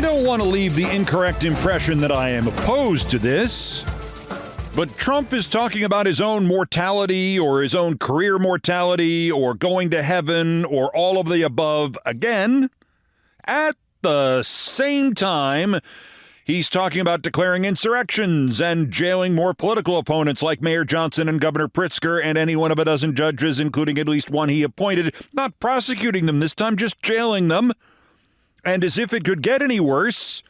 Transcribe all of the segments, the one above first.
don't want to leave the incorrect impression that I am opposed to this, but Trump is talking about his own mortality or his own career mortality or going to heaven or all of the above again. At the same time, he's talking about declaring insurrections and jailing more political opponents like Mayor Johnson and Governor Pritzker and any one of a dozen judges, including at least one he appointed, not prosecuting them this time, just jailing them. And as if it could get any worse,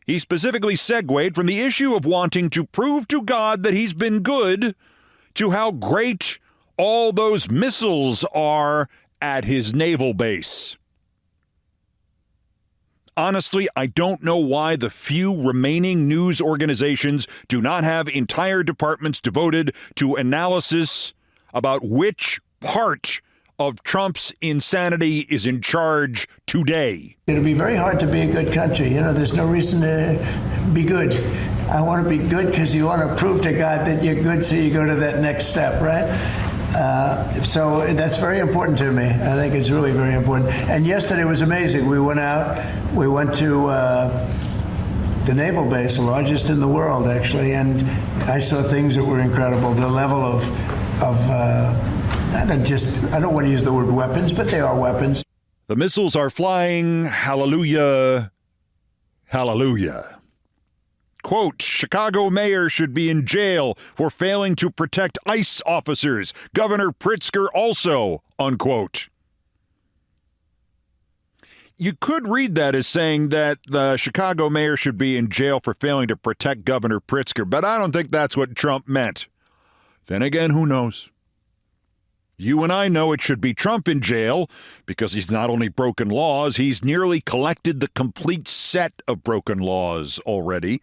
he specifically segued from the issue of wanting to prove to God that he's been good to how great all those missiles are at his naval base. Honestly, I don't know why the few remaining news organizations do not have entire departments devoted to analysis about which part of Trump's insanity is in charge today. It'll be very hard to be a good country. There's no reason to be good. I want to be good because you want to prove to God that you're good, so you go to that next step, right? So that's very important to me. I think it's really very important. And yesterday was amazing. We went to the naval base, the largest in the world, actually, and I saw things that were incredible. The level of I don't want to use the word weapons, but they are weapons. The missiles are flying. Hallelujah. Hallelujah. Quote, Chicago mayor should be in jail for failing to protect ICE officers. Governor Pritzker also, unquote. You could read that as saying that the Chicago mayor should be in jail for failing to protect Governor Pritzker, but I don't think that's what Trump meant. Then again, who knows? You and I know it should be Trump in jail because he's not only broken laws, he's nearly collected the complete set of broken laws already,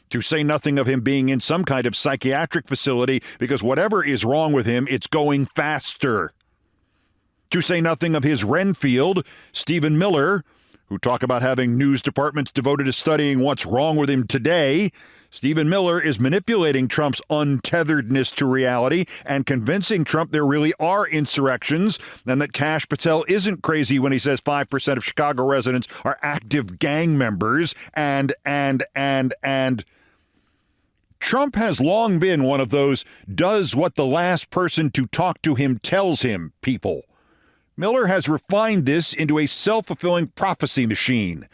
to say nothing of him being in some kind of psychiatric facility because whatever is wrong with him, it's going faster. To say nothing of his Renfield, Stephen Miller, who talk about having news departments devoted to studying what's wrong with him today. Stephen Miller is manipulating Trump's untetheredness to reality and convincing Trump there really are insurrections and that Kash Patel isn't crazy when he says 5% of Chicago residents are active gang members and Trump has long been one of those does what the last person to talk to him tells him people. Miller has refined this into a self-fulfilling prophecy machine.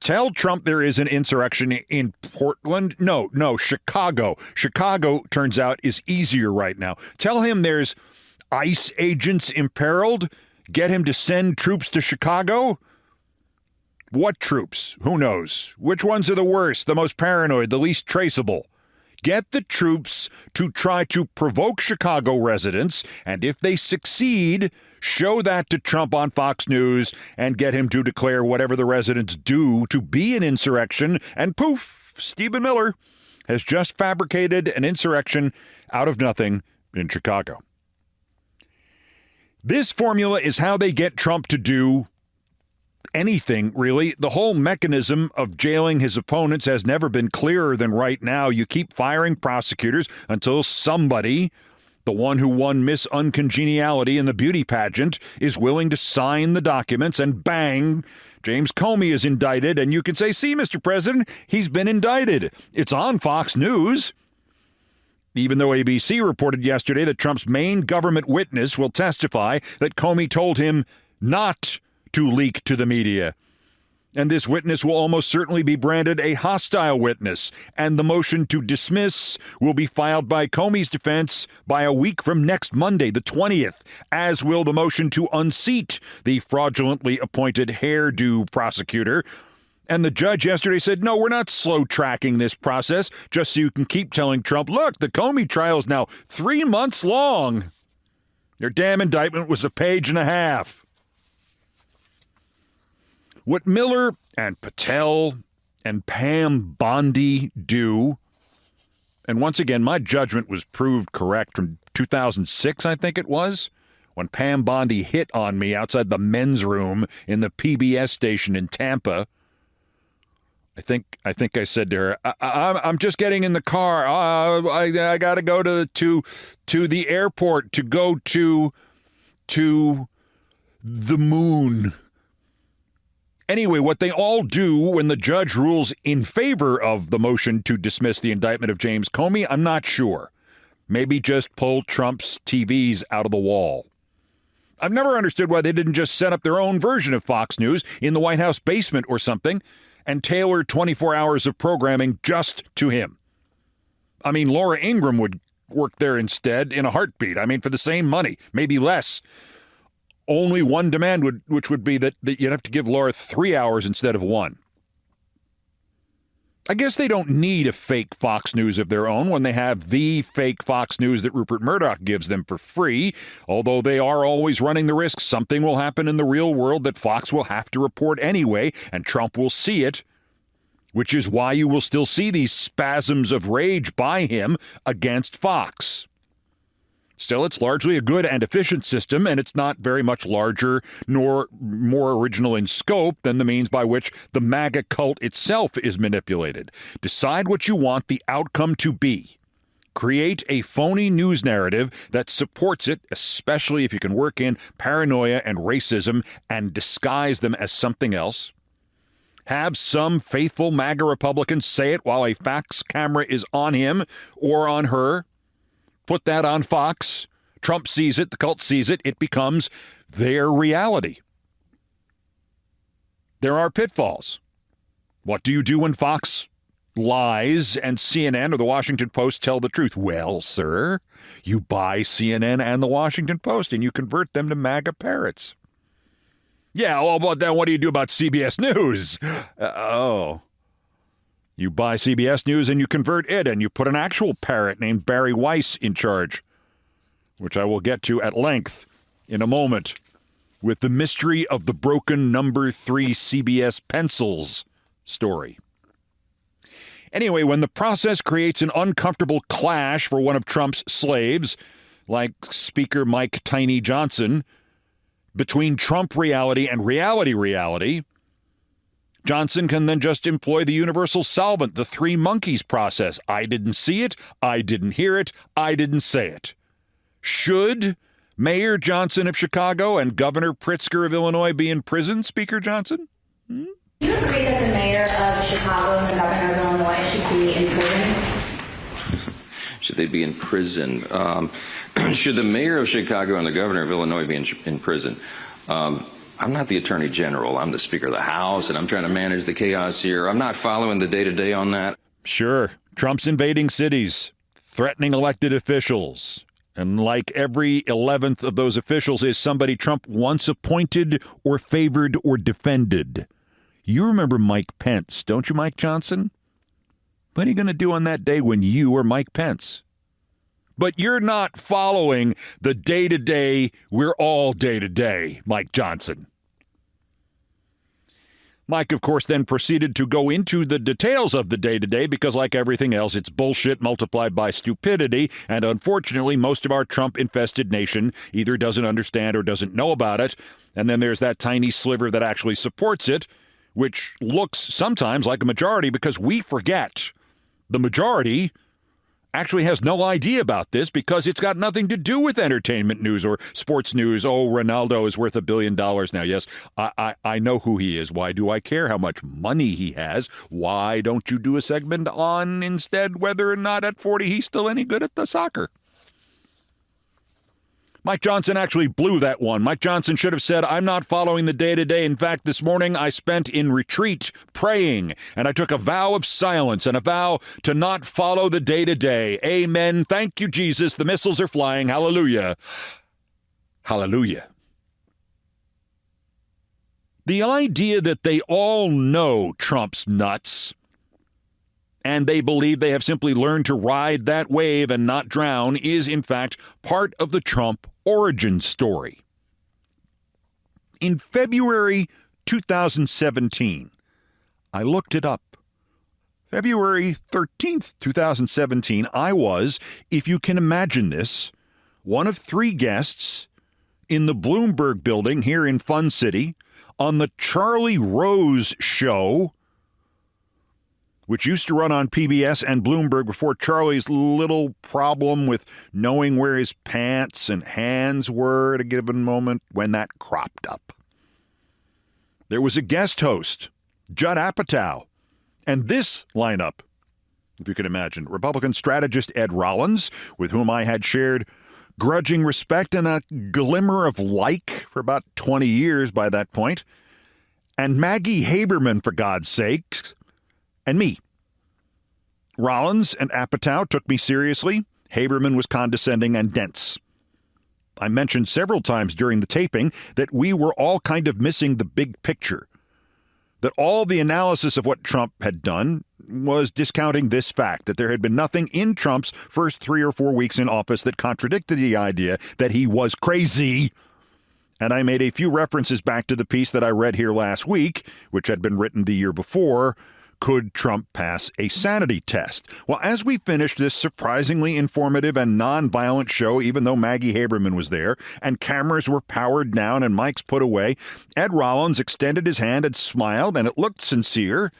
Tell Trump there is an insurrection in Portland. No, Chicago. Chicago, turns out, is easier right now. Tell him there's ICE agents imperiled. Get him to send troops to Chicago. What troops? Who knows? Which ones are the worst, the most paranoid, the least traceable? Get the troops to try to provoke Chicago residents, and if they succeed, show that to Trump on Fox News and get him to declare whatever the residents do to be an insurrection, and poof, Stephen Miller has just fabricated an insurrection out of nothing in Chicago. This formula is how they get Trump to do anything, really. The whole mechanism of jailing his opponents has never been clearer than right now. You keep firing prosecutors until somebody, the one who won Miss Uncongeniality in the beauty pageant, is willing to sign the documents, and bang, James Comey is indicted, and you can say, see, Mr. President, he's been indicted. It's on Fox News. Even though ABC reported yesterday that Trump's main government witness will testify that Comey told him not to leak to the media. And this witness will almost certainly be branded a hostile witness, and the motion to dismiss will be filed by Comey's defense by a week from next Monday, the 20th, as will the motion to unseat the fraudulently appointed hairdo prosecutor. And the judge yesterday said, no, we're not slow tracking this process, just so you can keep telling Trump, look, the Comey trial is now 3 months long. Your damn indictment was a page and a half. What Miller and Patel and Pam Bondi do, and once again, my judgment was proved correct from 2006, I think it was, when Pam Bondi hit on me outside the men's room in the PBS station in Tampa. I think I said to her, I'm just getting in the car. I got to go to the airport to go to the moon. Anyway, what they all do when the judge rules in favor of the motion to dismiss the indictment of James Comey, I'm not sure. Maybe just pull Trump's TVs out of the wall. I've never understood why they didn't just set up their own version of Fox News in the White House basement or something and tailor 24 hours of programming just to him. I mean, Laura Ingraham would work there instead in a heartbeat. I mean, for the same money, maybe less. Only one demand, which would be that you'd have to give Laura 3 hours instead of 1. I guess they don't need a fake Fox News of their own when they have the fake Fox News that Rupert Murdoch gives them for free, although they are always running the risk something will happen in the real world that Fox will have to report anyway, and Trump will see it, which is why you will still see these spasms of rage by him against Fox. Still, it's largely a good and efficient system, and it's not very much larger nor more original in scope than the means by which the MAGA cult itself is manipulated. Decide what you want the outcome to be. Create a phony news narrative that supports it, especially if you can work in paranoia and racism and disguise them as something else. Have some faithful MAGA Republican say it while a fax camera is on him or on her. Put that on Fox. Trump sees it. The cult sees it. It becomes their reality. There are pitfalls. What do you do when Fox lies and CNN or the Washington Post tell the truth? Well, sir, you buy CNN and the Washington Post and you convert them to MAGA parrots. Yeah, well, but then what do you do about CBS News? You buy CBS News and you convert it, and you put an actual parrot named Barry Weiss in charge, which I will get to at length in a moment with the mystery of the broken number 3 CBS pencils story. Anyway, when the process creates an uncomfortable clash for one of Trump's slaves, like Speaker Mike Tiny Johnson, between Trump reality and reality, Johnson can then just employ the universal solvent, the 3 monkeys process. I didn't see it. I didn't hear it. I didn't say it. Should Mayor Johnson of Chicago and Governor Pritzker of Illinois be in prison, Speaker Johnson? Do you agree that the mayor of Chicago and the governor of Illinois should be in prison? Should they be in prison? Should the mayor of Chicago and the governor of Illinois be in prison? I'm not the attorney general. I'm the Speaker of the House, and I'm trying to manage the chaos here. I'm not following the day-to-day on that. Sure. Trump's invading cities, threatening elected officials. And like every 11th of those officials is somebody Trump once appointed or favored or defended. You remember Mike Pence, don't you, Mike Johnson? What are you going to do on that day when you are Mike Pence? But you're not following the day-to-day, we're all day-to-day, Mike Johnson. Mike, of course, then proceeded to go into the details of the day-to-day because, like everything else, it's bullshit multiplied by stupidity, and unfortunately, most of our Trump-infested nation either doesn't understand or doesn't know about it, and then there's that tiny sliver that actually supports it, which looks sometimes like a majority because we forget the majority actually has no idea about this because it's got nothing to do with entertainment news or sports news. Oh, Ronaldo is worth $1 billion now. Yes, I know who he is. Why do I care how much money he has? Why don't you do a segment on instead whether or not at 40 he's still any good at the soccer? Mike Johnson actually blew that one. Mike Johnson should have said, I'm not following the day-to-day. In fact, this morning I spent in retreat praying, and I took a vow of silence and a vow to not follow the day-to-day. Amen. Thank you, Jesus. The missiles are flying. Hallelujah. Hallelujah. The idea that they all know Trump's nuts and they believe they have simply learned to ride that wave and not drown is, in fact, part of the Trump origin story. In February 2017, I looked it up. February 13th, 2017, I was, if you can imagine this, one of 3 guests in the Bloomberg building here in Fun City on the Charlie Rose Show, which used to run on PBS and Bloomberg before Charlie's little problem with knowing where his pants and hands were at a given moment when that cropped up. There was a guest host, Judd Apatow, and this lineup, if you can imagine, Republican strategist Ed Rollins, with whom I had shared grudging respect and a glimmer of like for about 20 years by that point, and Maggie Haberman, for God's sakes, and me. Rollins and Apatow took me seriously. Haberman was condescending and dense. I mentioned several times during the taping that we were all kind of missing the big picture, that all the analysis of what Trump had done was discounting this fact, that there had been nothing in Trump's first 3 or 4 weeks in office that contradicted the idea that he was crazy. And I made a few references back to the piece that I read here last week, which had been written the year before. Could Trump pass a sanity test? Well, as we finished this surprisingly informative and nonviolent show, even though Maggie Haberman was there, and cameras were powered down and mics put away, Ed Rollins extended his hand and smiled, and it looked sincere.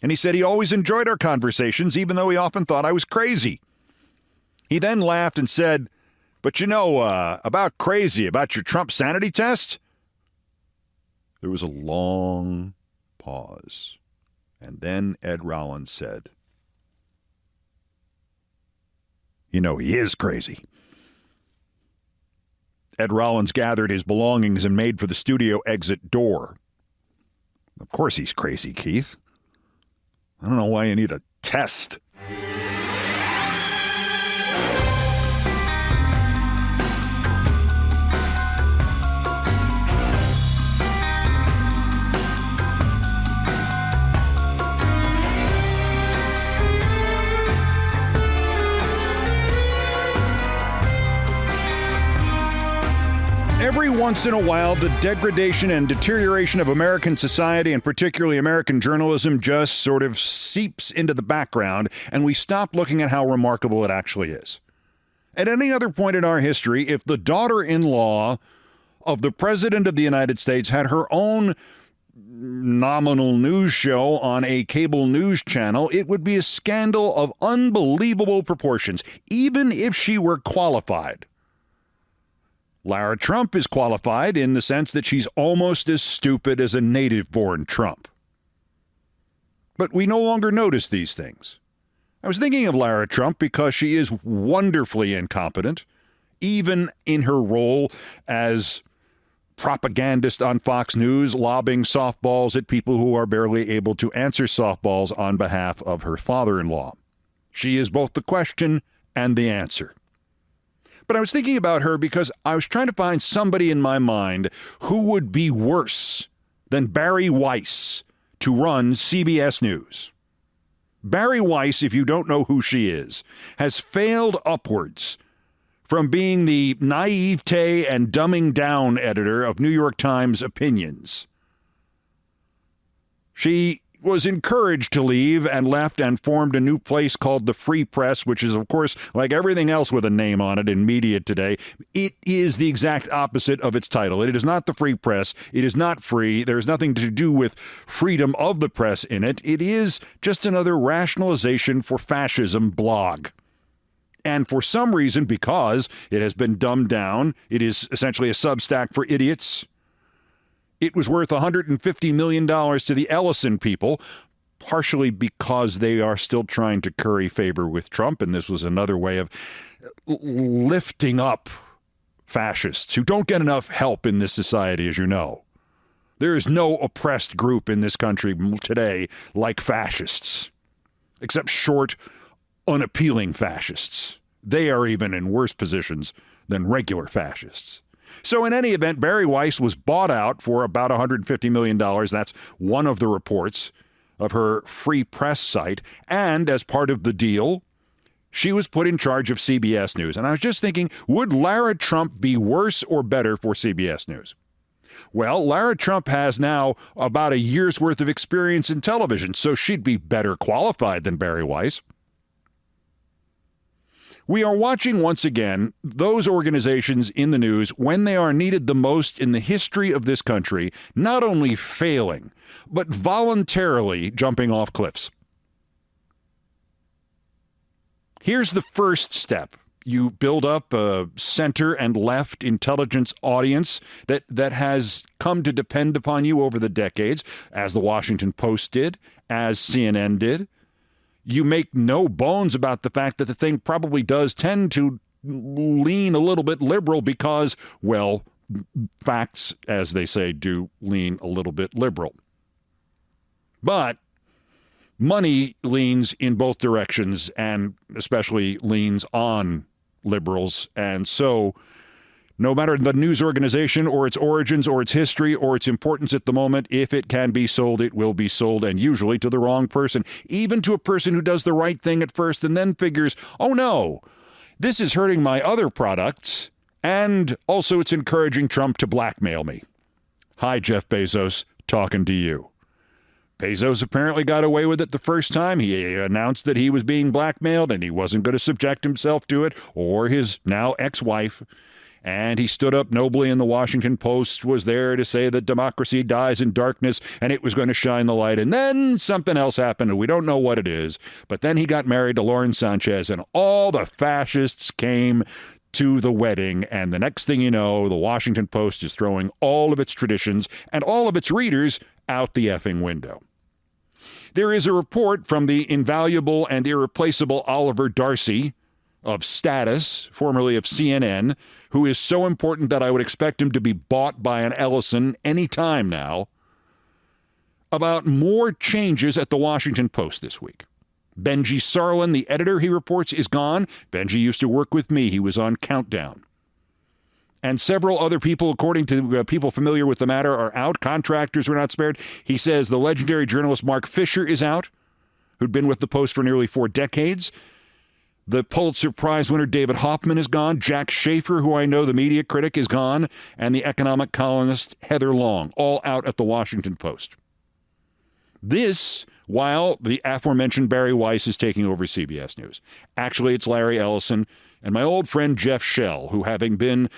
And he said he always enjoyed our conversations, even though he often thought I was crazy. He then laughed and said, "But you know, about your Trump sanity test?" There was a long pause. And then Ed Rollins said, "You know, he is crazy." Ed Rollins gathered his belongings and made for the studio exit door. "Of course he's crazy, Keith. I don't know why you need a test." Every once in a while, the degradation and deterioration of American society, and particularly American journalism, just sort of seeps into the background, and we stop looking at how remarkable it actually is. At any other point in our history, if the daughter-in-law of the President of the United States had her own nominal news show on a cable news channel, it would be a scandal of unbelievable proportions, even if she were qualified. Lara Trump is qualified in the sense that she's almost as stupid as a native-born Trump. But we no longer notice these things. I was thinking of Lara Trump because she is wonderfully incompetent, even in her role as propagandist on Fox News, lobbing softballs at people who are barely able to answer softballs on behalf of her father-in-law. She is both the question and the answer. But I was thinking about her because I was trying to find somebody in my mind who would be worse than Barry Weiss to run CBS News. Barry Weiss, if you don't know who she is, has failed upwards from being the naivete and dumbing down editor of New York Times opinions. She was encouraged to leave and left and formed a new place called the Free Press, which is, of course, like everything else with a name on it in media today, it is the exact opposite of its title. It is not the Free Press. It is not free. There is nothing to do with freedom of the press in it. It is just another rationalization for fascism blog. And for some reason, because it has been dumbed down, it is essentially a Substack for idiots. It was worth $150 million to the Ellison people, partially because they are still trying to curry favor with Trump, and this was another way of lifting up fascists who don't get enough help in this society, as you know. There is no oppressed group in this country today like fascists, except short, unappealing fascists. They are even in worse positions than regular fascists. So in any event, Barry Weiss was bought out for about $150 million. That's one of the reports of her Free Press site. And as part of the deal, she was put in charge of CBS News. And I was just thinking, would Lara Trump be worse or better for CBS News? Well, Lara Trump has now about a year's worth of experience in television, so she'd be better qualified than Barry Weiss. We are watching once again those organizations in the news when they are needed the most in the history of this country, not only failing, but voluntarily jumping off cliffs. Here's the first step. You build up a center and left intelligence audience that has come to depend upon you over the decades, as the Washington Post did, as CNN did. You make no bones about the fact that the thing probably does tend to lean a little bit liberal because, well, facts, as they say, do lean a little bit liberal. But money leans in both directions and especially leans on liberals. And so no matter the news organization or its origins or its history or its importance at the moment, if it can be sold, it will be sold, and usually to the wrong person, even to a person who does the right thing at first and then figures, oh no, this is hurting my other products, and also it's encouraging Trump to blackmail me. Hi, Jeff Bezos, talking to you. Bezos apparently got away with it the first time. He announced that he was being blackmailed and he wasn't going to subject himself to it, or his now ex-wife. And he stood up nobly, and the Washington Post was there to say that democracy dies in darkness and it was going to shine the light. And then something else happened, and we don't know what it is. But then he got married to Lauren Sanchez, and all the fascists came to the wedding. And the next thing you know, the Washington Post is throwing all of its traditions and all of its readers out the effing window. There is a report from the invaluable and irreplaceable Oliver Darcy of Status, formerly of CNN, who is so important that I would expect him to be bought by an Ellison any time now, about more changes at the Washington Post this week. Benji Sarlin, the editor, he reports, is gone. Benji used to work with me. He was on Countdown. And several other people, according to people familiar with the matter, are out. Contractors were not spared. He says the legendary journalist Mark Fisher is out, who'd been with the Post for nearly 4 decades. The Pulitzer Prize winner David Hoffman is gone. Jack Schaefer, who I know, the media critic, is gone. And the economic columnist Heather Long, all out at the Washington Post. This, while the aforementioned Barry Weiss is taking over CBS News. Actually, it's Larry Ellison and my old friend Jeff Shell, who, having been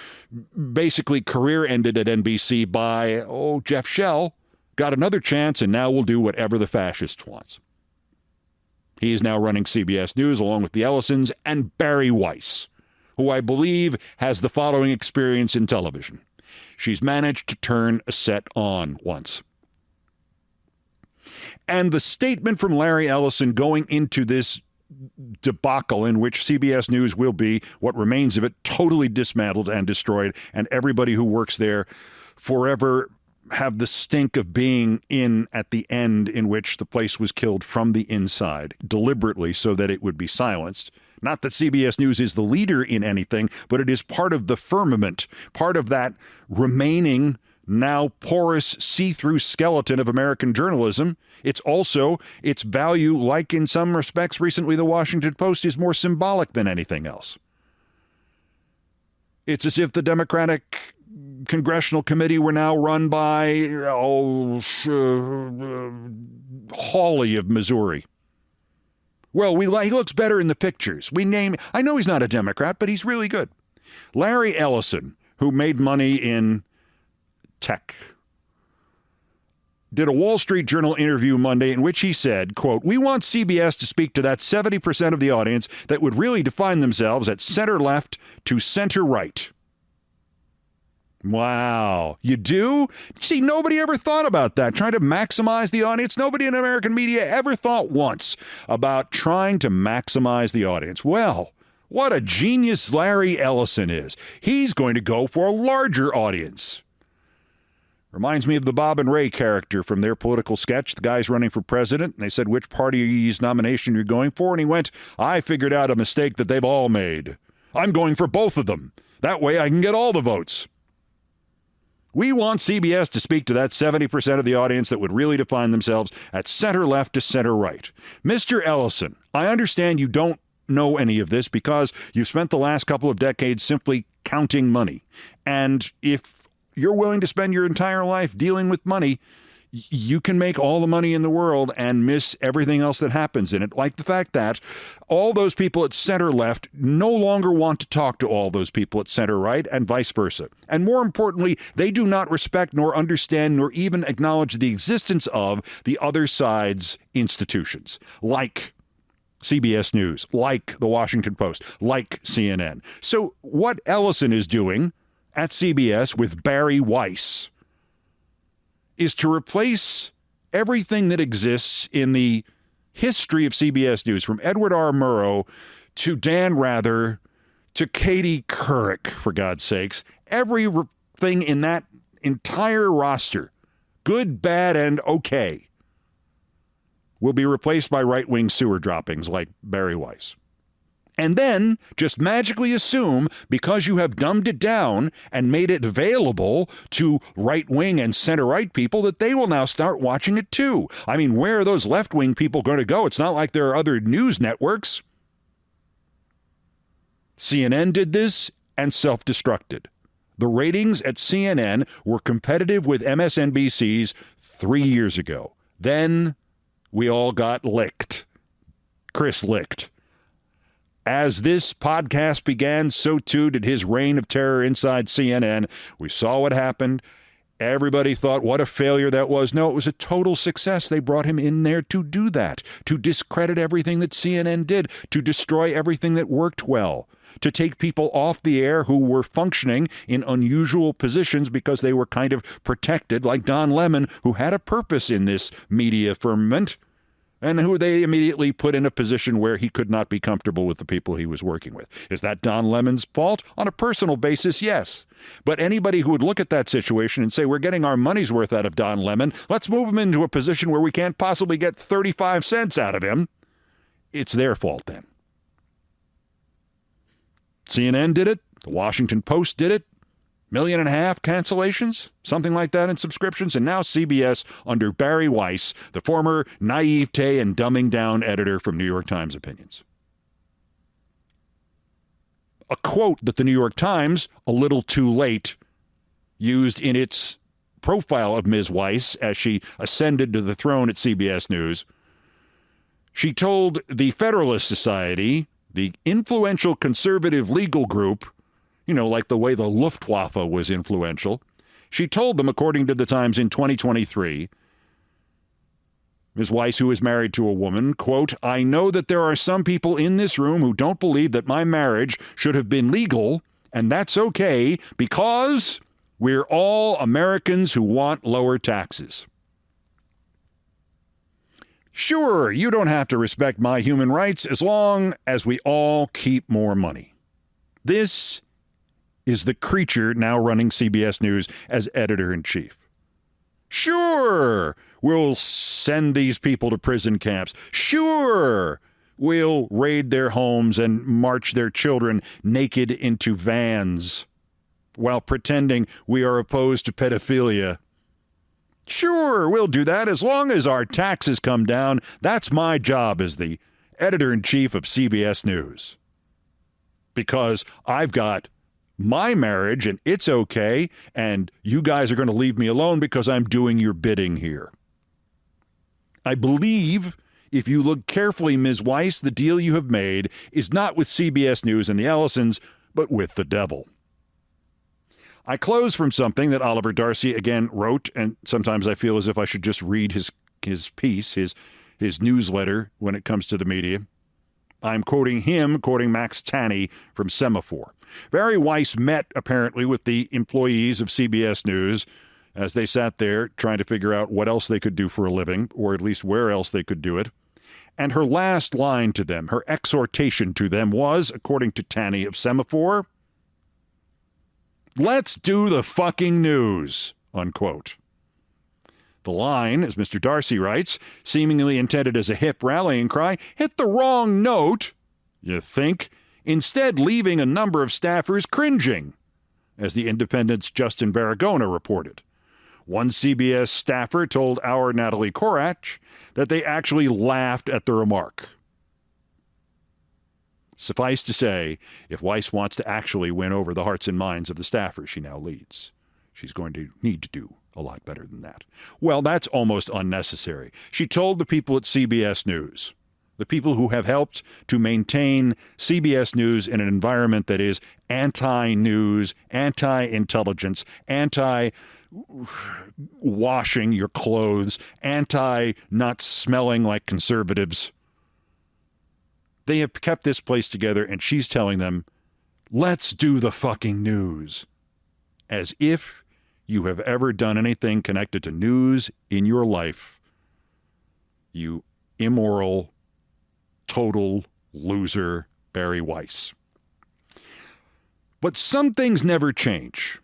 basically career-ended at NBC by, Jeff Shell, got another chance and now will do whatever the fascist wants. He is now running CBS News along with the Ellisons and Barry Weiss, who I believe has the following experience in television. She's managed to turn a set on once. And the statement from Larry Ellison going into this debacle in which CBS News will be, what remains of it, totally dismantled and destroyed, and everybody who works there forever have the stink of being in at the end in which the place was killed from the inside, deliberately so that it would be silenced. Not that CBS News is the leader in anything, but it is part of the firmament, part of that remaining, now porous, see-through skeleton of American journalism. It's also its value, like in some respects recently the Washington Post, is more symbolic than anything else. It's as if the Democratic Congressional Committee were now run by Hawley of Missouri. Well, he looks better in the pictures. I know he's not a Democrat, but he's really good. Larry Ellison, who made money in tech, did a Wall Street Journal interview Monday in which he said, quote, "We want CBS to speak to that 70% of the audience that would really define themselves at center-left to center-right." Wow. You do? See, nobody ever thought about that, trying to maximize the audience. Nobody in American media ever thought once about trying to maximize the audience. Well, what a genius Larry Ellison is. He's going to go for a larger audience. Reminds me of the Bob and Ray character from their political sketch. The guy's running for president, and they said, which party's nomination you're going for? And he went, I figured out a mistake that they've all made. I'm going for both of them. That way I can get all the votes. We want CBS to speak to that 70% of the audience that would really define themselves at center-left to center-right. Mr. Ellison, I understand you don't know any of this because you've spent the last couple of decades simply counting money. And if you're willing to spend your entire life dealing with money, you can make all the money in the world and miss everything else that happens in it, like the fact that all those people at center-left no longer want to talk to all those people at center-right and vice versa. And more importantly, they do not respect nor understand nor even acknowledge the existence of the other side's institutions, like CBS News, like the Washington Post, like CNN. So what Ellison is doing at CBS with Barry Weiss is to replace everything that exists in the history of CBS News, from Edward R. Murrow to Dan Rather to Katie Couric, for God's sakes. Everything in that entire roster, good, bad, and okay, will be replaced by right-wing sewer droppings like Barry Weiss. And then just magically assume, because you have dumbed it down and made it available to right-wing and center-right people, that they will now start watching it too. I mean, where are those left-wing people going to go? It's not like there are other news networks. CNN did this and self-destructed. The ratings at CNN were competitive with MSNBC's 3 years ago. Then we all got licked. Chris licked. As this podcast began, so too did his reign of terror inside CNN. We saw what happened. Everybody thought, what a failure that was. No, it was a total success. They brought him in there to do that, to discredit everything that CNN did, to destroy everything that worked well, to take people off the air who were functioning in unusual positions because they were kind of protected, like Don Lemon, who had a purpose in this media firmament, and who they immediately put in a position where he could not be comfortable with the people he was working with. Is that Don Lemon's fault? On a personal basis, yes. But anybody who would look at that situation and say, we're getting our money's worth out of Don Lemon, let's move him into a position where we can't possibly get 35 cents out of him, it's their fault then. CNN did it. The Washington Post did it. 1.5 million cancellations, something like that in subscriptions. And now CBS under Barry Weiss, the former naivete and dumbing down editor from New York Times Opinions. A quote that the New York Times, a little too late, used in its profile of Ms. Weiss as she ascended to the throne at CBS News. She told the Federalist Society, the influential conservative legal group, you know, like the way the Luftwaffe was influential. She told them, according to the Times in 2023, Ms. Weiss, who is married to a woman, quote, I know that there are some people in this room who don't believe that my marriage should have been legal, and that's okay because we're all Americans who want lower taxes. Sure, you don't have to respect my human rights as long as we all keep more money. This is the creature now running CBS News as editor-in-chief. Sure, we'll send these people to prison camps. Sure, we'll raid their homes and march their children naked into vans while pretending we are opposed to pedophilia. Sure, we'll do that as long as our taxes come down. That's my job as the editor-in-chief of CBS News. Because I've got my marriage and it's okay, and you guys are going to leave me alone because I'm doing your bidding here. I believe, if you look carefully, Ms. Weiss, the deal you have made is not with CBS News and the Ellisons, but with the devil. I close from something that Oliver Darcy again wrote, and sometimes I feel as if I should just read his piece, his newsletter when it comes to the media. I'm quoting Max Tanney from Semaphore. Barry Weiss met, apparently, with the employees of CBS News as they sat there trying to figure out what else they could do for a living, or at least where else they could do it. And her last line to them, her exhortation to them was, according to Tanney of Semaphore, let's do the fucking news, unquote. The line, as Mr. Darcy writes, seemingly intended as a hip rallying cry, hit the wrong note, you think, instead leaving a number of staffers cringing, as the Independent's Justin Baragona reported. One CBS staffer told our Natalie Korach that they actually laughed at the remark. Suffice to say, if Weiss wants to actually win over the hearts and minds of the staffers she now leads, she's going to need to do a lot better than that. Well, that's almost unnecessary. She told the people at CBS News, the people who have helped to maintain CBS News in an environment that is anti-news, anti-intelligence, anti-washing your clothes, anti-not smelling like conservatives. They have kept this place together, and she's telling them, let's do the fucking news. As if you have ever done anything connected to news in your life, you immoral, total loser, Barry Weiss. But some things never change.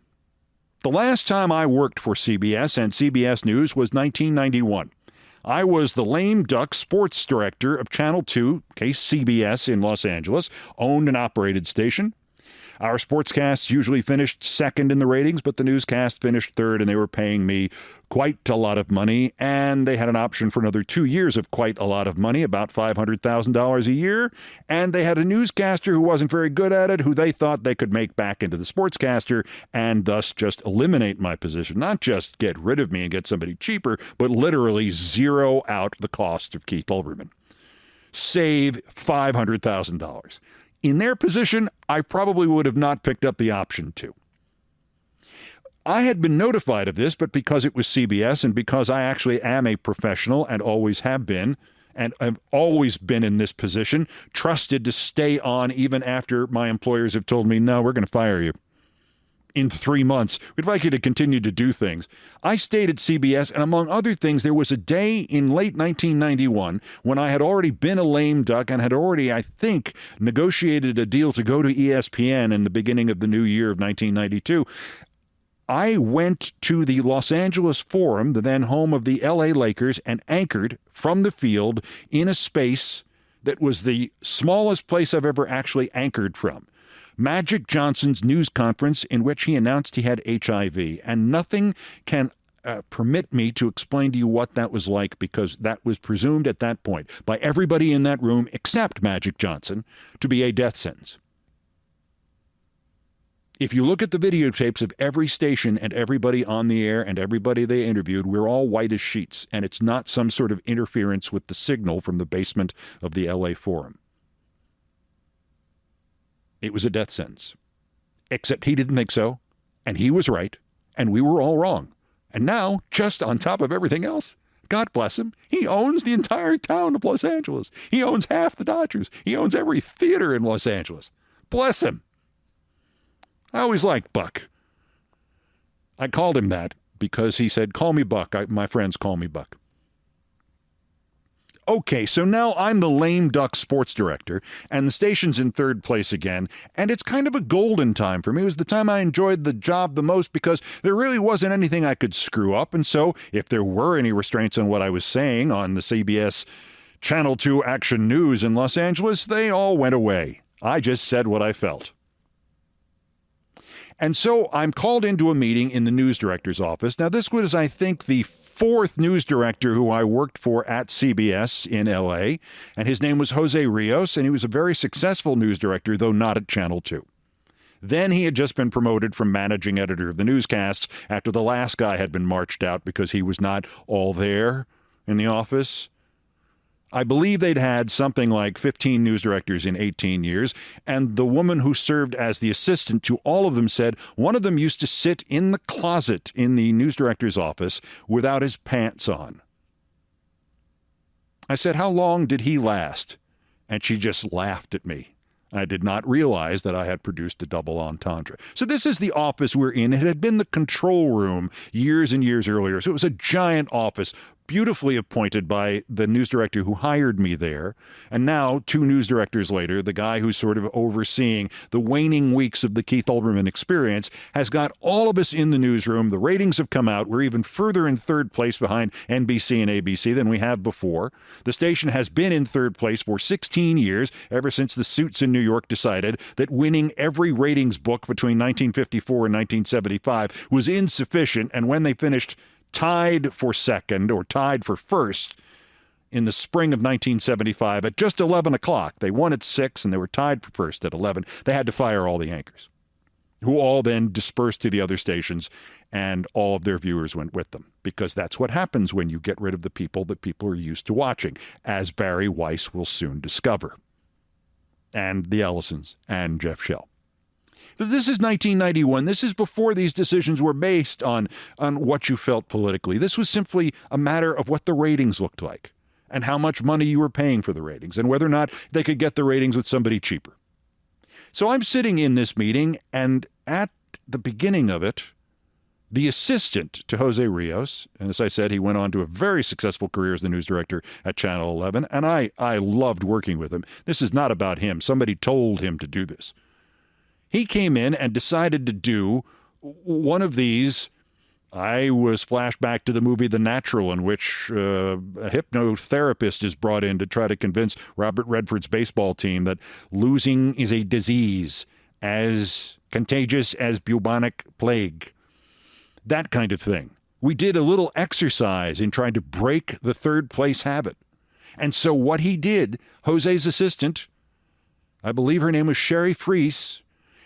The last time I worked for CBS and CBS News was 1991. I was the lame duck sports director of Channel 2, case CBS in Los Angeles, owned and operated station. Our sportscasts usually finished second in the ratings, but the newscast finished third, and they were paying me quite a lot of money, and they had an option for another 2 years of quite a lot of money, about $500,000 a year, and they had a newscaster who wasn't very good at it, who they thought they could make back into the sportscaster and thus just eliminate my position, not just get rid of me and get somebody cheaper, but literally zero out the cost of Keith Olbermann. Save $500,000. In their position, I probably would have not picked up the option to. I had been notified of this, but because it was CBS and because I actually am a professional and always have been, and I've always been in this position, trusted to stay on even after my employers have told me, no, we're going to fire you in 3 months. We'd like you to continue to do things. I stayed at CBS, and among other things, there was a day in late 1991 when I had already been a lame duck and had already, I think, negotiated a deal to go to ESPN in the beginning of the new year of 1992. I went to the Los Angeles Forum, the then home of the LA Lakers, and anchored from the field in a space that was the smallest place I've ever actually anchored from. Magic Johnson's news conference in which he announced he had HIV, and nothing can permit me to explain to you what that was like, because that was presumed at that point by everybody in that room except Magic Johnson to be a death sentence. If you look at the videotapes of every station and everybody on the air and everybody they interviewed, we're all white as sheets, and it's not some sort of interference with the signal from the basement of the LA Forum. It was a death sentence. Except he didn't think so, and he was right, and we were all wrong. And now, just on top of everything else, God bless him, he owns the entire town of Los Angeles. He owns half the Dodgers. He owns every theater in Los Angeles. Bless him. I always liked Buck. I called him that because he said, call me Buck. My friends call me Buck. Okay, so now I'm the lame duck sports director, and the station's in third place again, and it's kind of a golden time for me. It was the time I enjoyed the job the most because there really wasn't anything I could screw up, and so if there were any restraints on what I was saying on the CBS Channel 2 Action News in Los Angeles, they all went away. I just said what I felt. And so I'm called into a meeting in the news director's office. Now, this was, I think, the fourth news director who I worked for at CBS in L.A., and his name was Jose Rios, and he was a very successful news director, though not at Channel 2. Then he had just been promoted from managing editor of the newscasts after the last guy had been marched out because he was not all there in the office. I believe they'd had something like 15 news directors in 18 years, and the woman who served as the assistant to all of them said one of them used to sit in the closet in the news director's office without his pants on. I said, how long did he last? And she just laughed at me. I did not realize that I had produced a double entendre. So this is the office we're in. It had been the control room years and years earlier. So it was a giant office, beautifully appointed by the news director who hired me there. And now, 2 news directors later, the guy who's sort of overseeing the waning weeks of the Keith Olbermann experience has got all of us in the newsroom. The ratings have come out. We're even further in third place behind NBC and ABC than we have before. The station has been in third place for 16 years, ever since the suits in New York decided that winning every ratings book between 1954 and 1975 was insufficient. And when they finished tied for second or tied for first in the spring of 1975 at just 11 o'clock. They won at 6 and they were tied for first at 11. They had to fire all the anchors, who all then dispersed to the other stations, and all of their viewers went with them, because that's what happens when you get rid of the people that people are used to watching, as Barry Weiss will soon discover, and the Ellisons and Jeff Shell. This is 1991. This is before these decisions were based on what you felt politically. This was simply a matter of what the ratings looked like. and how much money you were paying for the ratings and whether or not they could get the ratings with somebody cheaper. So I'm sitting in this meeting, and at the beginning of it, the assistant to Jose Rios, and as I said, he went on to a very successful career as the news director at Channel 11, and I loved working with him. This is not about him. Somebody told him to do this. He came in and decided to do one of these. I was flashed back to the movie The Natural, in which a hypnotherapist is brought in to try to convince Robert Redford's baseball team that losing is a disease as contagious as bubonic plague. That kind of thing. We did a little exercise in trying to break the third place habit. And so what he did, Jose's assistant, I believe her name was Sherry Freese,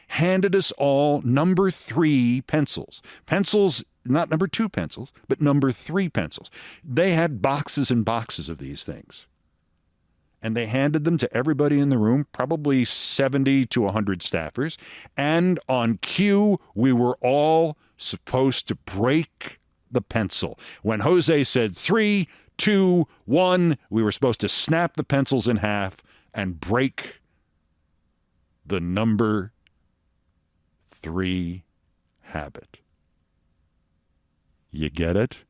handed us all number 3 pencils. Pencils, not number 2 pencils, but number 3 pencils. They had boxes and boxes of these things. And they handed them to everybody in the room, probably 70 to 100 staffers. And on cue, we were all supposed to break the pencil. When Jose said 3, 2, 1, we were supposed to snap the pencils in half and break the number 3 habit. You get it?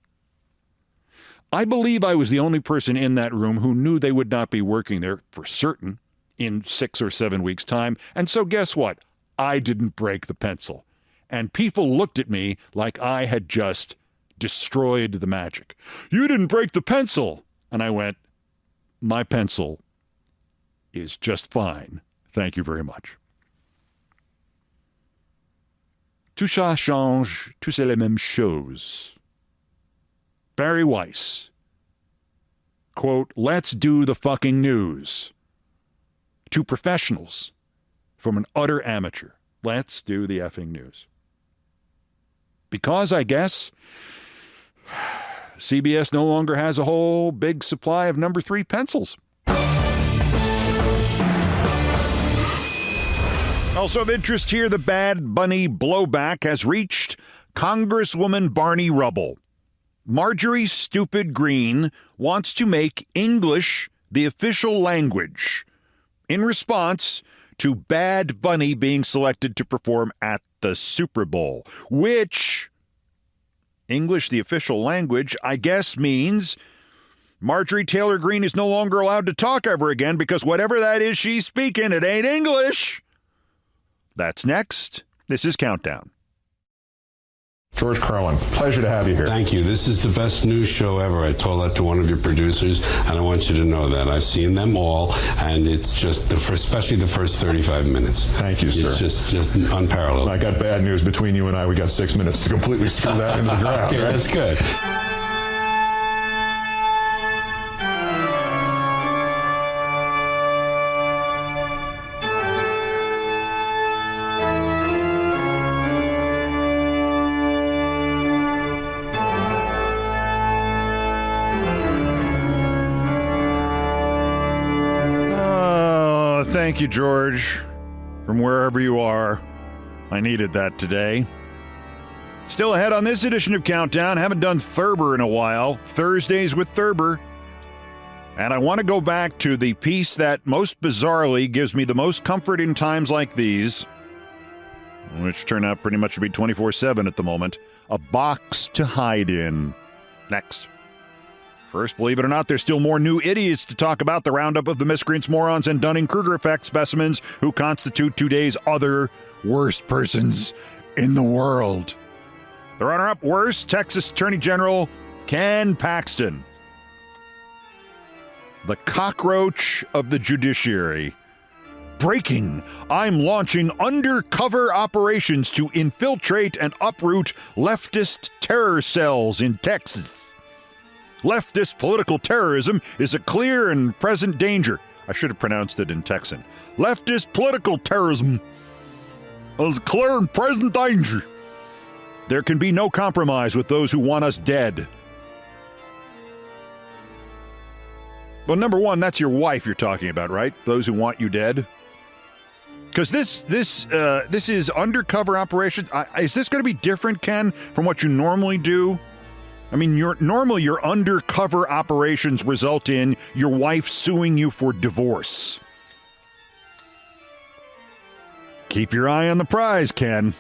I believe I was the only person in that room who knew they would not be working there for certain in 6 or 7 weeks' time. And so guess what? I didn't break the pencil. And people looked at me like I had just destroyed the magic. You didn't break the pencil. And I went, my pencil is just fine. Thank you very much. Tout ça change, tout c'est la même chose. Barry Weiss, quote, let's do the fucking news. To professionals from an utter amateur. Let's do the effing news. Because, I guess, CBS no longer has a whole big supply of number 3 pencils. Also of interest here, the Bad Bunny blowback has reached Congresswoman Barney Rubble. Marjorie Stupid Green wants to make English the official language in response to Bad Bunny being selected to perform at the Super Bowl, which, English the official language, I guess means Marjorie Taylor Greene is no longer allowed to talk ever again because whatever that is she's speaking, it ain't English. That's next. This is Countdown. George Carlin, pleasure to have you here. Thank you. This is the best news show ever. I told that to one of your producers, and I want you to know that. I've seen them all, and it's just, especially the first 35 minutes. Thank you, sir. It's just unparalleled. I got bad news. Between you and I, we got 6 minutes to completely screw that into the ground. Yeah, right? That's good. Thank you, George, from wherever you are. I needed that today. Still ahead on this edition of Countdown. Haven't done Thurber in a while. Thursdays with Thurber. And I want to go back to the piece that most bizarrely gives me the most comfort in times like these, which turn out pretty much to be 24/7 at the moment. A box to hide in. Next. First, believe it or not, there's still more new idiots to talk about. The roundup of the miscreants, morons, and Dunning-Kruger effect specimens who constitute today's other worst persons in the world. The runner-up, worst, Texas Attorney General Ken Paxton. The cockroach of the judiciary. Breaking, I'm launching undercover operations to infiltrate and uproot leftist terror cells in Texas. Leftist political terrorism is a clear and present danger. I should have pronounced it in Texan. Leftist political terrorism is a clear and present danger. There can be no compromise with those who want us dead. Well, number one, that's your wife you're talking about, right? Those who want you dead. Because this is undercover operations. Is this going to be different, Ken, from what you normally do? I mean, your undercover operations result in your wife suing you for divorce. Keep your eye on the prize, Ken.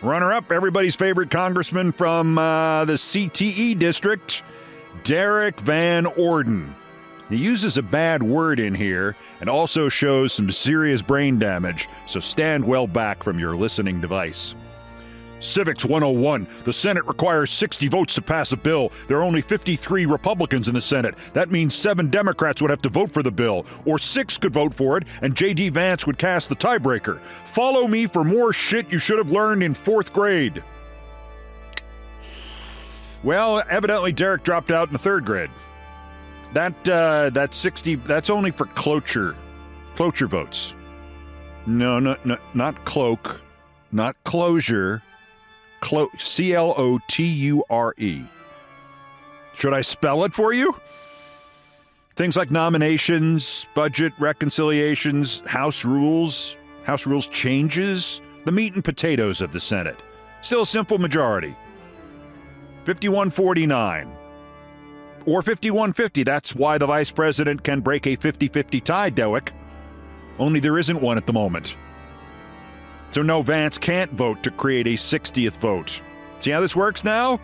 Runner-up, everybody's favorite congressman from the CTE district, Derek Van Orden. He uses a bad word in here and also shows some serious brain damage, so stand well back from your listening device. Civics 101. The Senate requires 60 votes to pass a bill. There are only 53 Republicans in the Senate. That means 7 Democrats would have to vote for the bill, or 6 could vote for it, and J.D. Vance would cast the tiebreaker. Follow me for more shit you should have learned in 4th grade. Well, evidently Derek dropped out in the 3rd grade. That 60, that's only for cloture votes. No, not cloak, not closure. C-L-O-T-U-R-E. Should I spell it for you? Things like nominations, budget reconciliations, House rules changes, the meat and potatoes of the Senate. Still a simple majority. 51-49. Or 51-50. That's why the vice president can break a 50-50 tie, Dewick. Only there isn't one at the moment. So no, Vance can't vote to create a 60th vote. See how this works now?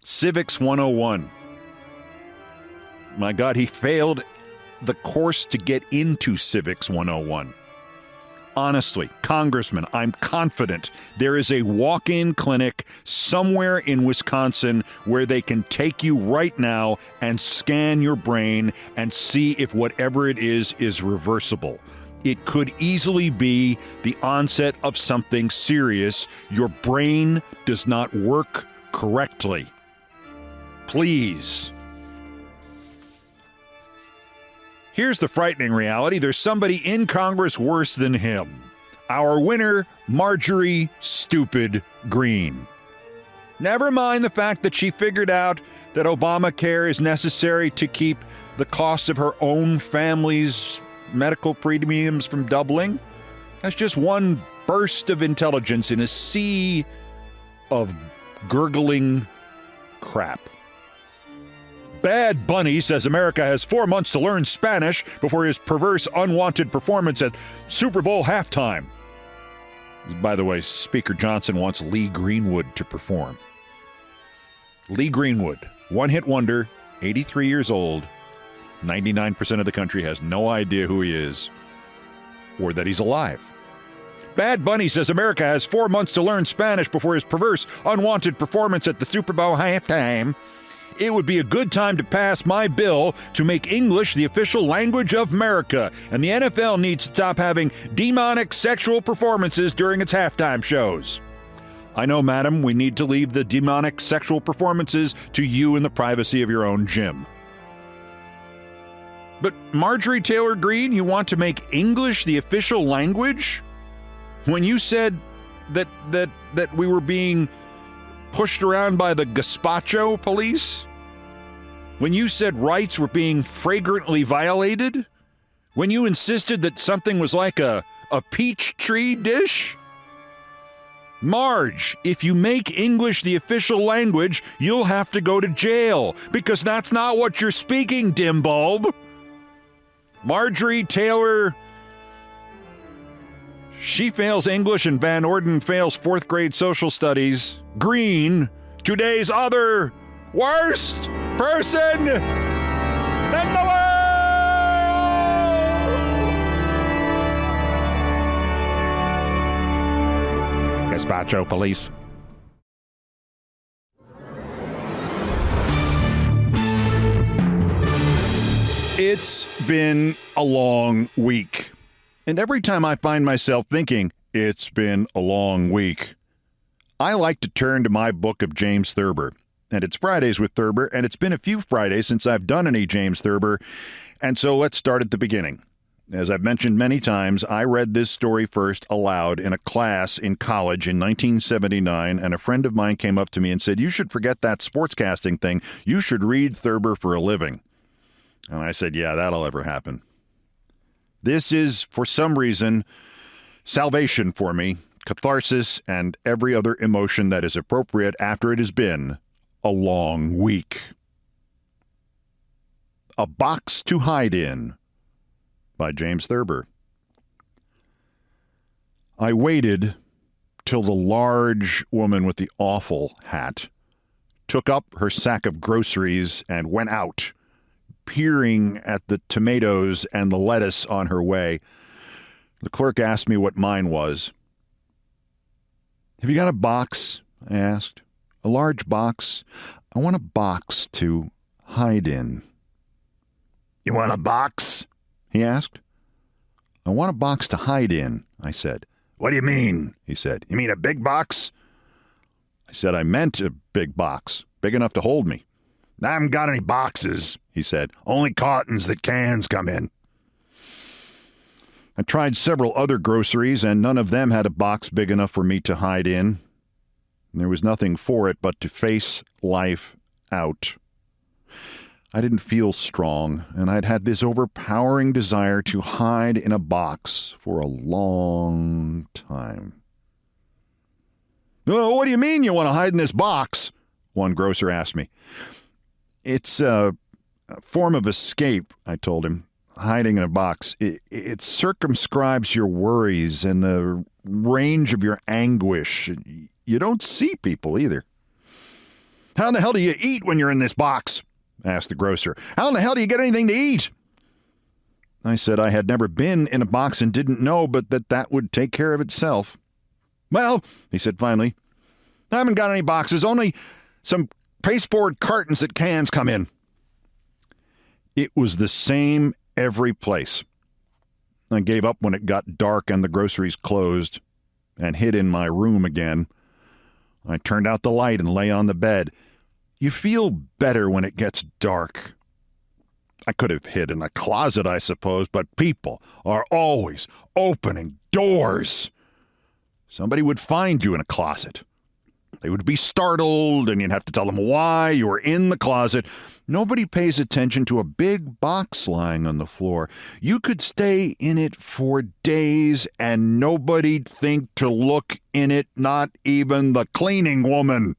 Civics 101. My God, he failed the course to get into Civics 101. Honestly, Congressman, I'm confident there is a walk-in clinic somewhere in Wisconsin where they can take you right now and scan your brain and see if whatever it is reversible. It could easily be the onset of something serious. Your brain does not work correctly. Please. Here's the frightening reality. There's somebody in Congress worse than him. Our winner, Marjorie Stupid Green. Never mind the fact that she figured out that Obamacare is necessary to keep the cost of her own family's medical premiums from doubling. That's just one burst of intelligence in a sea of gurgling crap. Bad Bunny says America has 4 months to learn Spanish before his perverse, unwanted performance at Super Bowl halftime. By the way, Speaker Johnson wants Lee Greenwood to perform. Lee Greenwood, one-hit wonder, 83 years old. 99% of the country has no idea who he is or that he's alive. Bad Bunny says America has 4 months to learn Spanish before his perverse, unwanted performance at the Super Bowl halftime. It would be a good time to pass my bill to make English the official language of America, and the NFL needs to stop having demonic sexual performances during its halftime shows. I know, madam, we need to leave the demonic sexual performances to you in the privacy of your own gym. But Marjorie Taylor Greene, you want to make English the official language? When you said that we were being pushed around by the gazpacho police? When you said rights were being flagrantly violated? When you insisted that something was like a peach tree dish? Marge, if you make English the official language, you'll have to go to jail, because that's not what you're speaking, dimbulb. Marjorie Taylor, she fails English and Van Orden fails 4th grade social studies. Green, today's other worst person in the world! Gazpacho police. It's been a long week. And every time I find myself thinking, it's been a long week, I like to turn to my book of James Thurber. And it's Fridays with Thurber, and it's been a few Fridays since I've done any James Thurber. And so let's start at the beginning. As I've mentioned many times, I read this story first aloud in a class in college in 1979, and a friend of mine came up to me and said, "You should forget that sportscasting thing. You should read Thurber for a living." And I said, "Yeah, that'll ever happen." This is, for some reason, salvation for me. catharsis, and every other emotion that is appropriate after it has been a long week. A Box to Hide In by James Thurber. I waited till the large woman with the awful hat took up her sack of groceries and went out, peering at the tomatoes and the lettuce on her way. The clerk asked me what mine was. "Have you got a box?" I asked. "A large box? I want a box to hide in." "You want a box?" he asked. "I want a box to hide in," I said. "What do you mean?" he said. "You mean a big box?" I said I meant a big box, big enough to hold me. "I haven't got any boxes," he said. "Only cartons that cans come in." I tried several other groceries, and none of them had a box big enough for me to hide in. There was nothing for it but to face life out. I didn't feel strong, and I'd had this overpowering desire to hide in a box for a long time. "Oh, what do you mean you want to hide in this box?" one grocer asked me. "It's a form of escape," I told him. "Hiding in a box. It circumscribes your worries and the range of your anguish. You don't see people either." "How in the hell do you eat when you're in this box?" asked the grocer. "How in the hell do you get anything to eat?" I said I had never been in a box and didn't know, but that would take care of itself. "Well," he said finally, "I haven't got any boxes, only some pasteboard cartons that cans come in." It was the same every place. I gave up when it got dark and the groceries closed and hid in my room again. I turned out the light and lay on the bed. You feel better when it gets dark. I could have hid in a closet, I suppose, but people are always opening doors. Somebody would find you in a closet. They would be startled, and you'd have to tell them why you were in the closet. Nobody pays attention to a big box lying on the floor. You could stay in it for days, and nobody'd think to look in it, not even the cleaning woman.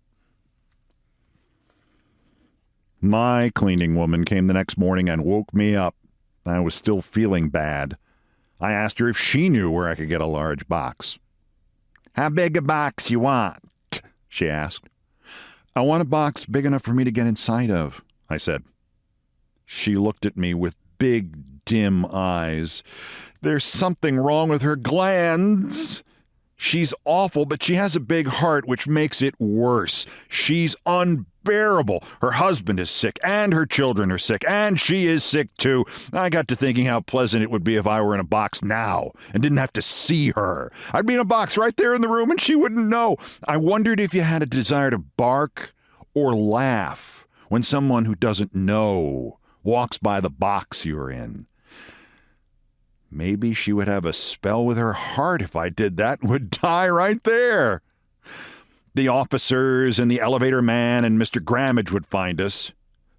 My cleaning woman came the next morning and woke me up. I was still feeling bad. I asked her if she knew where I could get a large box. "How big a box you want?" she asked. "I want a box big enough for me to get inside of," I said. She looked at me with big, dim eyes. There's something wrong with her glands. She's awful, but she has a big heart, which makes it worse. She's unbearable. Her husband is sick, and her children are sick, and she is sick too. I got to thinking how pleasant it would be if I were in a box now and didn't have to see her. I'd be in a box right there in the room, and she wouldn't know. I wondered if you had a desire to bark or laugh when someone who doesn't know walks by the box you're in. Maybe she would have a spell with her heart if I did that and would die right there. The officers and the elevator man and Mr. Grammage would find us.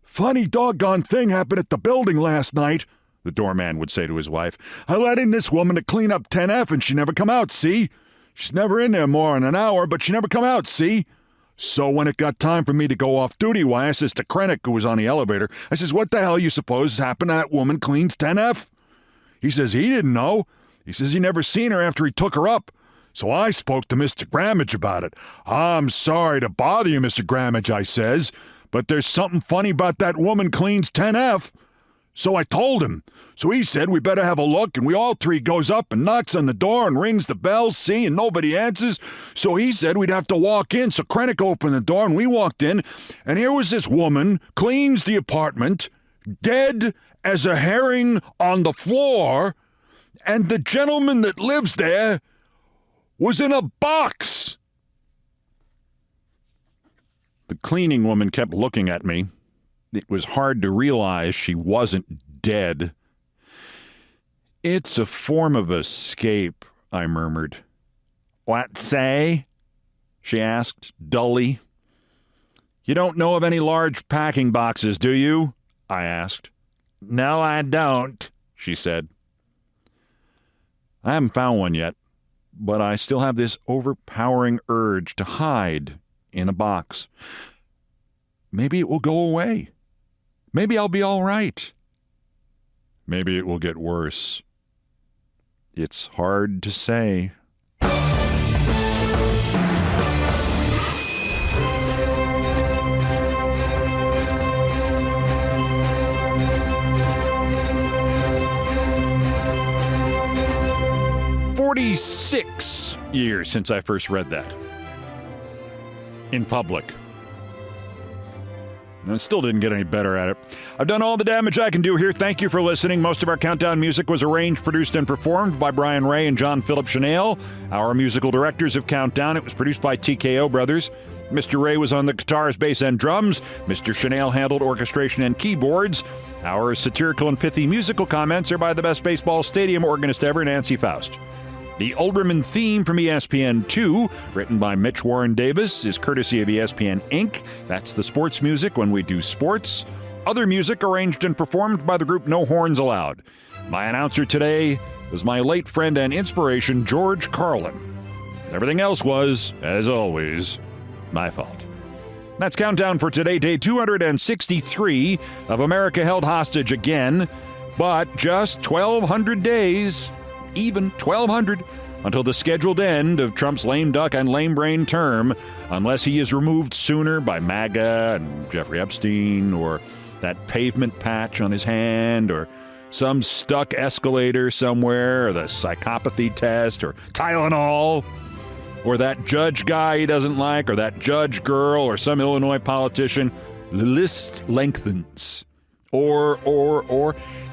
"Funny doggone thing happened at the building last night," the doorman would say to his wife. "I let in this woman to clean up 10F and she never come out, see? She's never in there more than an hour, but she never come out, see? So when it got time for me to go off duty, why, I says to Krennic, who was on the elevator, I says, 'What the hell you suppose has happened to that woman cleans 10F?' He says he didn't know. He says he never seen her after he took her up. So I spoke to Mr. Grammage about it. 'I'm sorry to bother you, Mr. Grammage,' I says, 'but there's something funny about that woman cleans 10F. So I told him. So he said we better have a look, and we all three goes up and knocks on the door and rings the bell, see, and nobody answers. So he said we'd have to walk in. So Krennic opened the door, and we walked in, and here was this woman, cleans the apartment, dead as a herring on the floor, and the gentleman that lives there was in a box." The cleaning woman kept looking at me. It was hard to realize she wasn't dead. "It's a form of escape," I murmured. "What say?" she asked dully. "You don't know of any large packing boxes, do you?" I asked. "No, I don't," she said. "I haven't found one yet, but I still have this overpowering urge to hide in a box. Maybe it will go away. Maybe I'll be all right. Maybe it will get worse. It's hard to say. "46 years since I first read that in public. And I still didn't get any better at it. I've done all the damage I can do here. Thank you for listening. Most of our countdown music was arranged, produced, and performed by Brian Ray and John Philip Chanel, our musical directors of Countdown. It was produced by TKO Brothers. Mr. Ray was on the guitars, bass, and drums. Mr. Chanel handled orchestration and keyboards. Our satirical and pithy musical comments are by the best baseball stadium organist ever, Nancy Faust. The Olbermann theme from ESPN2, written by Mitch Warren Davis, is courtesy of ESPN Inc. That's the sports music when we do sports. Other music arranged and performed by the group No Horns Allowed. My announcer today was my late friend and inspiration, George Carlin. Everything else was, as always, my fault. That's Countdown for today, day 263 of America Held Hostage again, but just 1,200 days... even 1,200 until the scheduled end of Trump's lame duck and lame brain term, unless he is removed sooner by MAGA and Jeffrey Epstein, or that pavement patch on his hand, or some stuck escalator somewhere, or the psychopathy test, or Tylenol, or that judge guy he doesn't like, or that judge girl, or some Illinois politician. The list lengthens. Or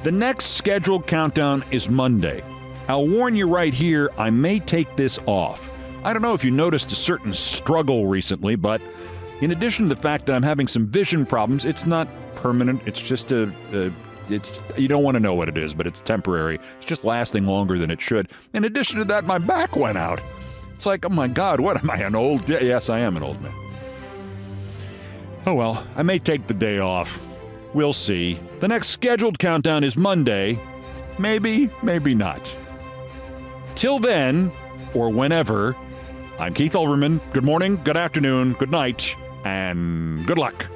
the next scheduled countdown is Monday. I'll warn you right here, I may take this off. I don't know if you noticed a certain struggle recently, but in addition to the fact that I'm having some vision problems, it's not permanent. It's just you don't want to know what it is, but it's temporary. It's just lasting longer than it should. In addition to that, my back went out. It's like, oh my God, what am I, an old... Yes, I am an old man. Oh well, I may take the day off. We'll see. The next scheduled countdown is Monday. Maybe, maybe not. Till then, or whenever, I'm Keith Olbermann. Good morning, good afternoon, good night, and good luck.